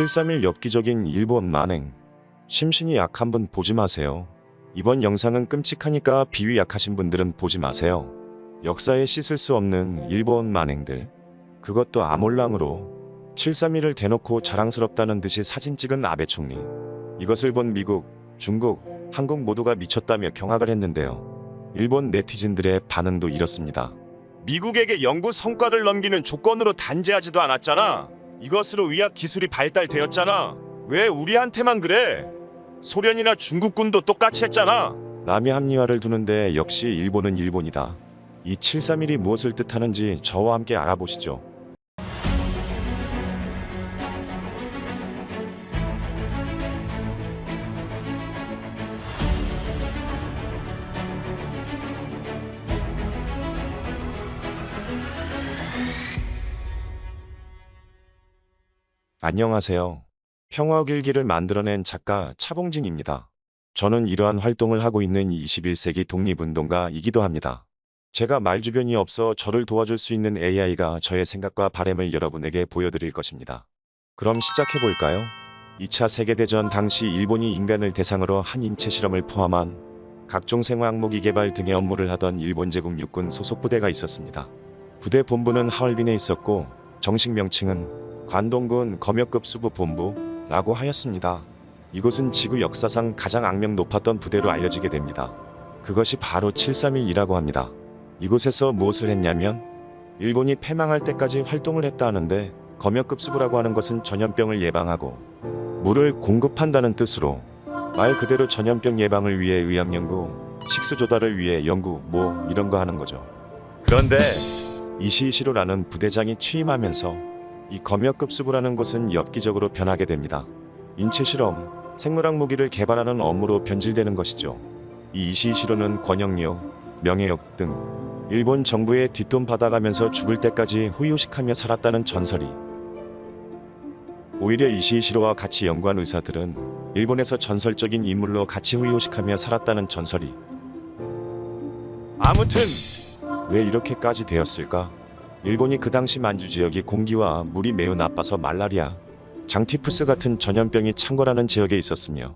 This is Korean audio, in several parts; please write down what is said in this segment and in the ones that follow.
731 엽기적인 일본 만행. 심신이 약한 분 보지 마세요. 이번 영상은 끔찍하니까 비위 약하신 분들은 보지 마세요. 역사에 씻을 수 없는 일본 만행들. 그것도 아몰랑으로 731을 대놓고 자랑스럽다는 듯이 사진 찍은 아베 총리. 이것을 본 미국, 중국, 한국 모두가 미쳤다며 경악을 했는데요. 일본 네티즌들의 반응도 이렇습니다. 미국에게 연구 성과를 넘기는 조건으로 단죄하지도 않았잖아. 이것으로 의학 기술이 발달되었잖아. 왜 우리한테만 그래? 소련이나 중국군도 똑같이 했잖아. 남이 합리화를 두는데 역시 일본은 일본이다. 이 731이 무엇을 뜻하는지 저와 함께 알아보시죠. 안녕하세요. 평화일기를 만들어낸 작가 차봉진입니다. 저는 이러한 활동을 하고 있는 21세기 독립운동가이기도 합니다. 제가 말주변이 없어 저를 도와줄 수 있는 AI가 저의 생각과 바램을 여러분에게 보여드릴 것입니다. 그럼 시작해볼까요? 2차 세계대전 당시 일본이 인간을 대상으로 한 인체 실험을 포함한 각종 생화학무기 개발 등의 업무를 하던 일본 제국 육군 소속 부대가 있었습니다. 부대 본부는 하얼빈에 있었고 정식 명칭은 관동군 검역급 수부본부라고 하였습니다. 이곳은 지구 역사상 가장 악명 높았던 부대로 알려지게 됩니다. 그것이 바로 731이라고 합니다. 이곳에서 무엇을 했냐면 일본이 패망할 때까지 활동을 했다 하는데 검역급 수부라고 하는 것은 전염병을 예방하고 물을 공급한다는 뜻으로 말 그대로 전염병 예방을 위해 의학 연구, 식수 조달을 위해 연구 뭐 이런 거 하는 거죠. 그런데 이시이시로라는 부대장이 취임하면서 이 검역급 수부라는 곳은 엽기적으로 변하게 됩니다. 인체 실험, 생물학 무기를 개발하는 업무로 변질되는 것이죠. 이 이시이시로는 권역력, 명예욕 등 일본 정부의 뒷돈 받아가면서 죽을 때까지 후유식하며 살았다는 전설이. 오히려 이시이시로와 같이 연구한 의사들은 일본에서 전설적인 인물로 같이 후유식하며 살았다는 전설이. 아무튼 왜 이렇게까지 되었을까? 일본이 그 당시 만주 지역이 공기와 물이 매우 나빠서 말라리아, 장티푸스 같은 전염병이 창궐하는 지역에 있었으며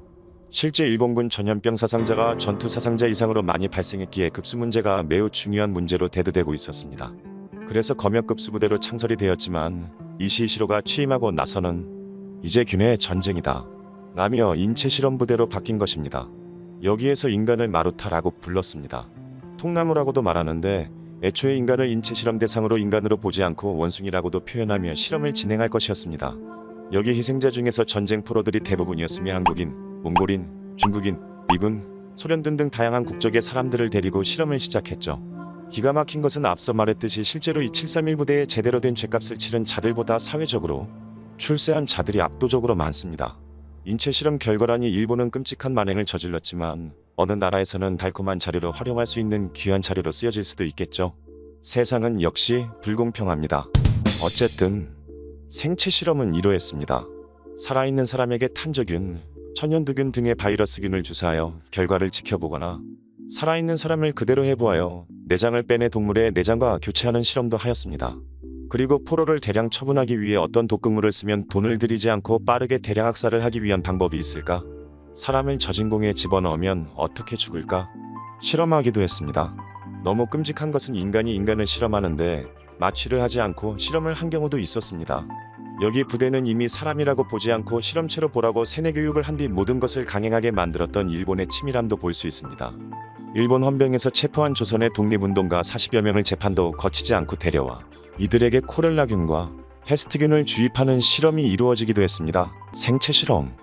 실제 일본군 전염병 사상자가 전투 사상자 이상으로 많이 발생했기에 급수 문제가 매우 중요한 문제로 대두되고 있었습니다. 그래서 검역급 수부대로 창설이 되었지만 이시이시로가 취임하고 나서는 이제 균해의 전쟁이다 라며 인체 실험 부대로 바뀐 것입니다. 여기에서 인간을 마루타라고 불렀습니다. 통나무라고도 말하는데 애초에 인간을 인체 실험 대상으로 인간으로 보지 않고 원숭이라고도 표현하며 실험을 진행할 것이었습니다. 여기 희생자 중에서 전쟁 포로들이 대부분이었으며 한국인, 몽골인, 중국인, 미군, 소련 등등 다양한 국적의 사람들을 데리고 실험을 시작했죠. 기가 막힌 것은 앞서 말했듯이 실제로 이 731 부대에 제대로 된 죗값을 치른 자들보다 사회적으로 출세한 자들이 압도적으로 많습니다. 인체 실험 결과라니 일본은 끔찍한 만행을 저질렀지만 어느 나라에서는 달콤한 자료로 활용할 수 있는 귀한 자료로 쓰여질 수도 있겠죠. 세상은 역시 불공평합니다. 어쨌든 생체 실험은 이러했습니다. 살아있는 사람에게 탄저균, 천연두균 등의 바이러스균을 주사하여 결과를 지켜보거나 살아있는 사람을 그대로 해부하여 내장을 빼내 동물의 내장과 교체하는 실험도 하였습니다. 그리고 포로를 대량 처분하기 위해 어떤 독극물을 쓰면 돈을 들이지 않고 빠르게 대량 학살을 하기 위한 방법이 있을까? 사람을 저진공에 집어넣으면 어떻게 죽을까? 실험하기도 했습니다. 너무 끔찍한 것은 인간이 인간을 실험하는데 마취를 하지 않고 실험을 한 경우도 있었습니다. 여기 부대는 이미 사람이라고 보지 않고 실험체로 보라고 세뇌교육을 한 뒤 모든 것을 강행하게 만들었던 일본의 치밀함도 볼 수 있습니다. 일본 헌병에서 체포한 조선의 독립운동가 40여 명을 재판도 거치지 않고 데려와 이들에게 코렐라균과 패스트균을 주입하는 실험이 이루어지기도 했습니다. 생체 실험.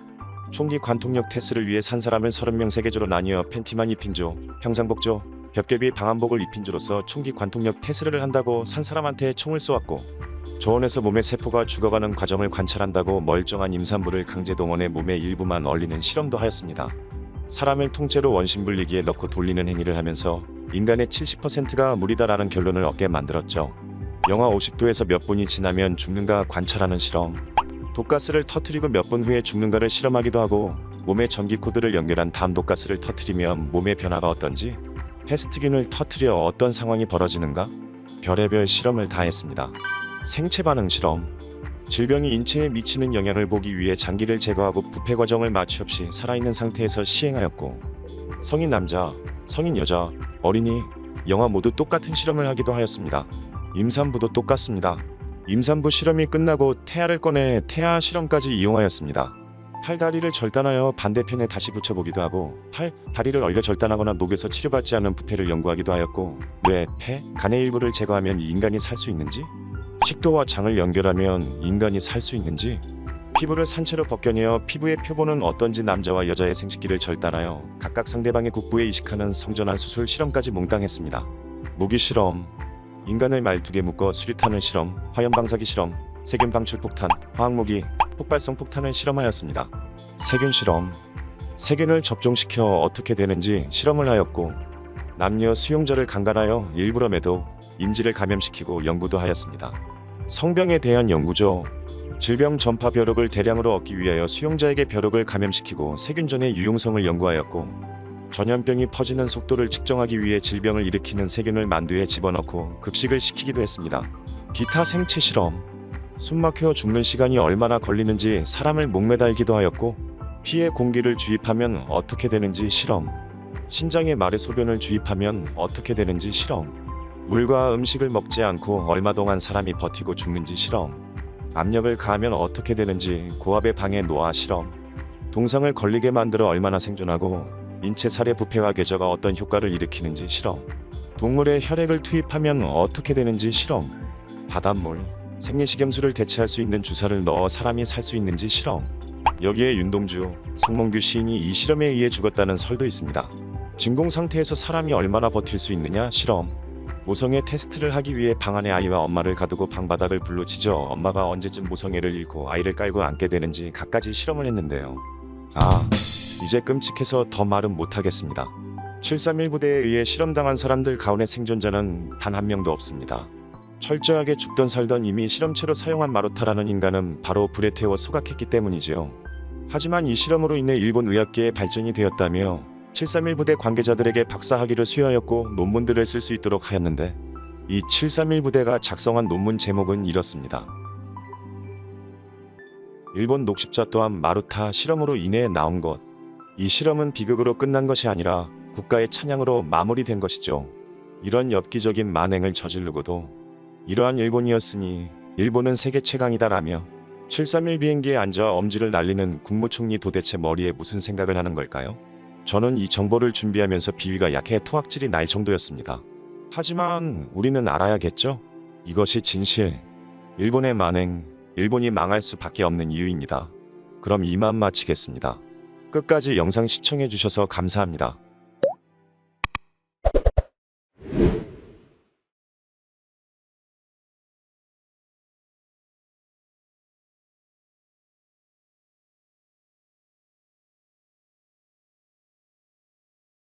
총기 관통력 테스트를 위해 산 사람을 30명 세계조로 나뉘어 팬티만 입힌 조, 평상복조, 겹겹이 방한복을 입힌 조로서 총기 관통력 테스트를 한다고 산 사람한테 총을 쏘았고 조원에서 몸의 세포가 죽어가는 과정을 관찰한다고 멀쩡한 임산부를 강제 동원해 몸의 일부만 얼리는 실험도 하였습니다. 사람을 통째로 원심불리기에 넣고 돌리는 행위를 하면서 인간의 70%가 물이다라는 결론을 얻게 만들었죠. 영하 50도에서 몇 분이 지나면 죽는가 관찰하는 실험. 독가스를 터뜨리고 몇 분 후에 죽는가를 실험하기도 하고 몸의 전기 코드를 연결한 다음 독가스를 터뜨리면 몸의 변화가 어떤지, 패스트균을 터뜨려 어떤 상황이 벌어지는가? 별의별 실험을 다 했습니다. 생체 반응 실험. 질병이 인체에 미치는 영향을 보기 위해 장기를 제거하고 부패 과정을 마취 없이 살아있는 상태에서 시행하였고, 성인 남자, 성인 여자, 어린이, 영아 모두 똑같은 실험을 하기도 하였습니다. 임산부도 똑같습니다. 임산부 실험이 끝나고 태아를 꺼내 태아 실험까지 이용하였습니다. 팔다리를 절단하여 반대편에 다시 붙여보기도 하고, 다리를 얼려 절단하거나 녹여서 치료받지 않는 부패를 연구하기도 하였고, 뇌, 폐, 간의 일부를 제거하면 인간이 살 수 있는지, 식도와 장을 연결하면 인간이 살 수 있는지, 피부를 산채로 벗겨내어 피부의 표본은 어떤지 남자와 여자의 생식기를 절단하여 각각 상대방의 국부에 이식하는 성전환 수술 실험까지 몽땅했습니다. 무기 실험, 인간을 말뚝에 묶어 수류탄을 실험, 화염방사기 실험, 세균 방출폭탄, 화학무기, 폭발성 폭탄을 실험하였습니다. 세균 실험, 세균을 접종시켜 어떻게 되는지 실험을 하였고, 남녀 수용자를 강간하여 일부러 매도, 인지를 감염시키고 연구도 하였습니다. 성병에 대한 연구죠. 질병 전파 벼룩을 대량으로 얻기 위하여 수용자에게 벼룩을 감염시키고 세균전의 유용성을 연구하였고, 전염병이 퍼지는 속도를 측정하기 위해 질병을 일으키는 세균을 만두에 집어넣고 급식을 시키기도 했습니다. 기타 생체 실험, 숨막혀 죽는 시간이 얼마나 걸리는지 사람을 목매달기도 하였고, 피에 공기를 주입하면 어떻게 되는지 실험, 신장에 말의 소변을 주입하면 어떻게 되는지 실험, 물과 음식을 먹지 않고 얼마 동안 사람이 버티고 죽는지 실험, 압력을 가하면 어떻게 되는지 고압의 방해 노화 실험, 동상을 걸리게 만들어 얼마나 생존하고 인체 살해 부패와 궤저가 어떤 효과를 일으키는지 실험, 동물의 혈액을 투입하면 어떻게 되는지 실험, 바닷물, 생리식염수를 대체할 수 있는 주사를 넣어 사람이 살 수 있는지 실험. 여기에 윤동주, 송몽규 시인이 이 실험에 의해 죽었다는 설도 있습니다. 진공 상태에서 사람이 얼마나 버틸 수 있느냐 실험. 모성애 테스트를 하기 위해 방 안에 아이와 엄마를 가두고 방바닥을 불로 지져 엄마가 언제쯤 모성애를 잃고 아이를 깔고 앉게 되는지 갖가지 실험을 했는데요. 이제 끔찍해서 더 말은 못하겠습니다. 731 부대에 의해 실험당한 사람들 가운데 생존자는 단 한 명도 없습니다. 철저하게 죽던 살던 이미 실험체로 사용한 마루타라는 인간은 바로 불에 태워 소각했기 때문이지요. 하지만 이 실험으로 인해 일본 의학계의 발전이 되었다며 731 부대 관계자들에게 박사학위를 수여하였고 논문들을 쓸 수 있도록 하였는데, 이 731 부대가 작성한 논문 제목은 이렇습니다. 일본 녹십자 또한 마루타 실험으로 인해 나온 것. 이 실험은 비극으로 끝난 것이 아니라 국가의 찬양으로 마무리된 것이죠. 이런 엽기적인 만행을 저지르고도 이러한 일본이었으니 일본은 세계 최강이다라며 731 비행기에 앉아 엄지를 날리는 국무총리 도대체 머리에 무슨 생각을 하는 걸까요? 저는 이 정보를 준비하면서 비위가 약해 토악질이 날 정도였습니다. 하지만 우리는 알아야겠죠? 이것이 진실, 일본의 만행, 일본이 망할 수밖에 없는 이유입니다. 그럼 이만 마치겠습니다. 끝까지 영상 시청해주셔서 감사합니다.